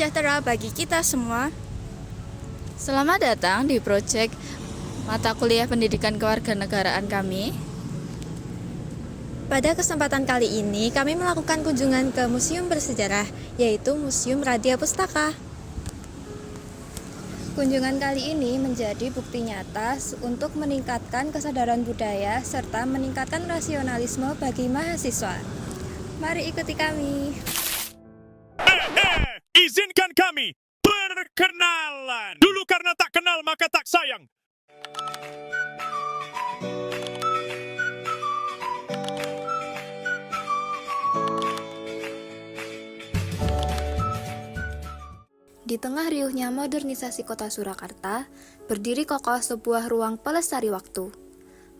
sejahtera bagi kita semua. Selamat datang di proyek mata kuliah pendidikan kewarganegaraan kami. Pada kesempatan kali ini, kami melakukan kunjungan ke museum bersejarah, yaitu Museum Radia Pustaka. Kunjungan kali ini menjadi bukti nyata untuk meningkatkan kesadaran budaya serta meningkatkan rasionalisme bagi mahasiswa. Mari ikuti kami. Izinkan kami berkenalan. Dulu karena tak kenal maka tak sayang. Di tengah riuhnya modernisasi kota Surakarta, berdiri kokoh sebuah ruang pelestari waktu.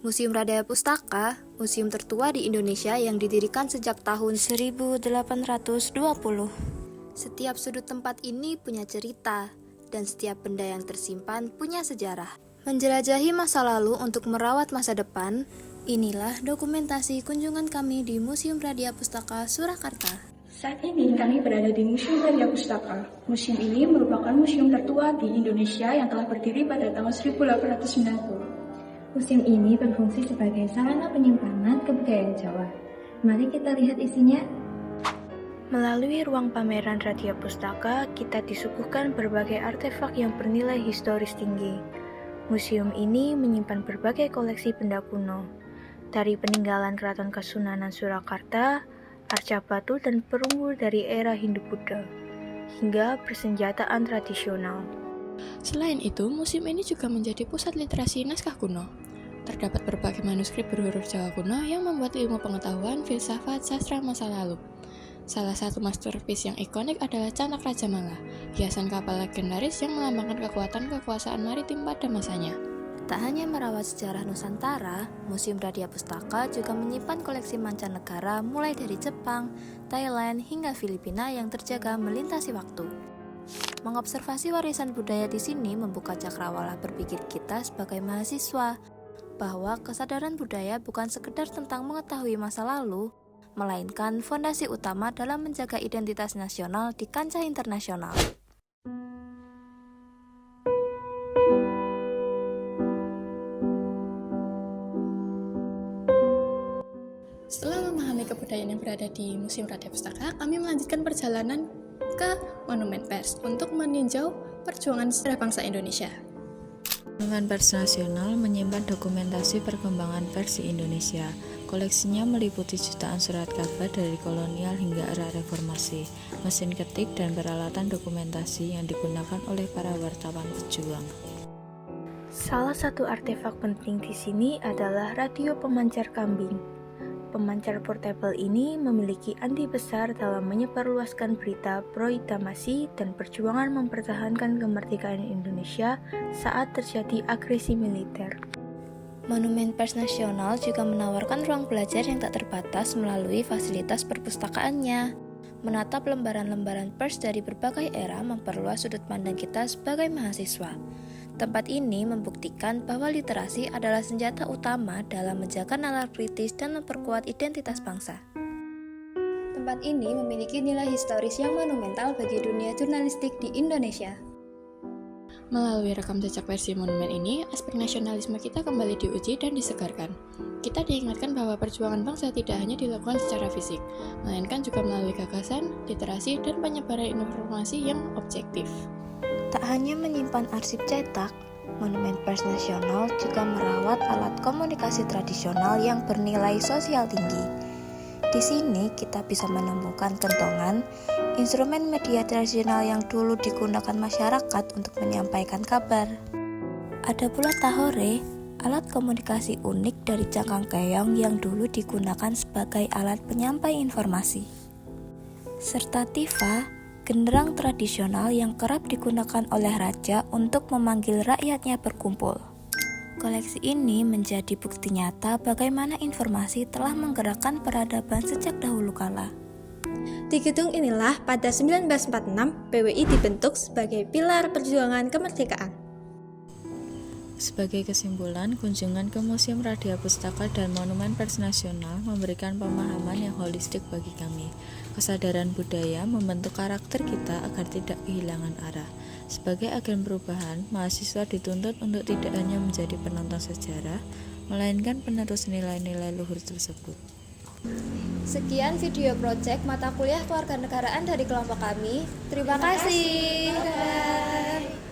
Museum Radia Pustaka, museum tertua di Indonesia yang didirikan sejak tahun 1820. Setiap sudut tempat ini punya cerita, dan setiap benda yang tersimpan punya sejarah. Menjelajahi masa lalu untuk merawat masa depan, inilah dokumentasi kunjungan kami di Museum Radia Pustaka Surakarta. Saat ini kami berada di Museum Radia Pustaka. Museum ini merupakan museum tertua di Indonesia yang telah berdiri pada tahun 1890. Museum ini berfungsi sebagai sarana penyimpanan kebudayaan Jawa. Mari kita lihat isinya. Melalui ruang pameran Radia Pustaka, kita disuguhkan berbagai artefak yang bernilai historis tinggi. Museum ini menyimpan berbagai koleksi benda kuno, dari peninggalan Keraton Kasunanan Surakarta, arca batu dan perunggu dari era Hindu-Buddha, hingga persenjataan tradisional. Selain itu, museum ini juga menjadi pusat literasi naskah kuno. Terdapat berbagai manuskrip berhuruf Jawa kuno yang membuat ilmu pengetahuan, filsafat, sastra masa lalu. Salah satu masterpiece yang ikonik adalah Canak Raja Mala, hiasan kapal legendaris yang melambangkan kekuatan kekuasaan maritim pada masanya. Tak hanya merawat sejarah Nusantara, Museum Radia Pustaka juga menyimpan koleksi mancanegara mulai dari Jepang, Thailand, hingga Filipina yang terjaga melintasi waktu. Mengobservasi warisan budaya di sini membuka cakrawala berpikir kita sebagai mahasiswa, bahwa kesadaran budaya bukan sekedar tentang mengetahui masa lalu, melainkan fondasi utama dalam menjaga identitas nasional di kancah internasional. Setelah memahami kebudayaan yang berada di Museum Radia Pustaka, kami melanjutkan perjalanan ke Monumen Pers untuk meninjau perjuangan sejarah bangsa Indonesia. Monumen Pers Nasional menyimpan dokumentasi perkembangan pers di Indonesia. Koleksinya meliputi jutaan surat kabar dari kolonial hingga era reformasi, mesin ketik, dan peralatan dokumentasi yang digunakan oleh para wartawan pejuang. Salah satu artefak penting di sini adalah radio pemancar kambing. Pemancar portable ini memiliki andil besar dalam menyebarluaskan berita pro-Damasi dan perjuangan mempertahankan kemerdekaan Indonesia saat terjadi agresi militer. Monumen Pers Nasional juga menawarkan ruang belajar yang tak terbatas melalui fasilitas perpustakaannya. Menatap lembaran-lembaran pers dari berbagai era memperluas sudut pandang kita sebagai mahasiswa. Tempat ini membuktikan bahwa literasi adalah senjata utama dalam menjaga nalar kritis dan memperkuat identitas bangsa. Tempat ini memiliki nilai historis yang monumental bagi dunia jurnalistik di Indonesia. Melalui rekam jejak versi monumen ini, aspek nasionalisme kita kembali diuji dan disegarkan. Kita diingatkan bahwa perjuangan bangsa tidak hanya dilakukan secara fisik, melainkan juga melalui gagasan, literasi, dan penyebaran informasi yang objektif. Tak hanya menyimpan arsip cetak, Monumen Pers Nasional juga merawat alat komunikasi tradisional yang bernilai sosial tinggi. Di sini kita bisa menemukan kentongan, instrumen media tradisional yang dulu digunakan masyarakat untuk menyampaikan kabar. Ada pula tahore, alat komunikasi unik dari cangkang keong yang dulu digunakan sebagai alat penyampai informasi. Serta tifa, genderang tradisional yang kerap digunakan oleh raja untuk memanggil rakyatnya berkumpul. Koleksi ini menjadi bukti nyata bagaimana informasi telah menggerakkan peradaban sejak dahulu kala. Di gedung inilah pada 1946 PWI dibentuk sebagai pilar perjuangan kemerdekaan. Sebagai kesimpulan, kunjungan ke Museum Radia Pustaka dan Monumen Pers Nasional memberikan pemahaman yang holistik bagi kami. Kesadaran budaya membentuk karakter kita agar tidak kehilangan arah. Sebagai agen perubahan, mahasiswa dituntut untuk tidak hanya menjadi penonton sejarah, melainkan penerus nilai-nilai luhur tersebut. Sekian video project mata kuliah kewarganegaraan dari kelompok kami. Terima kasih. Dadah.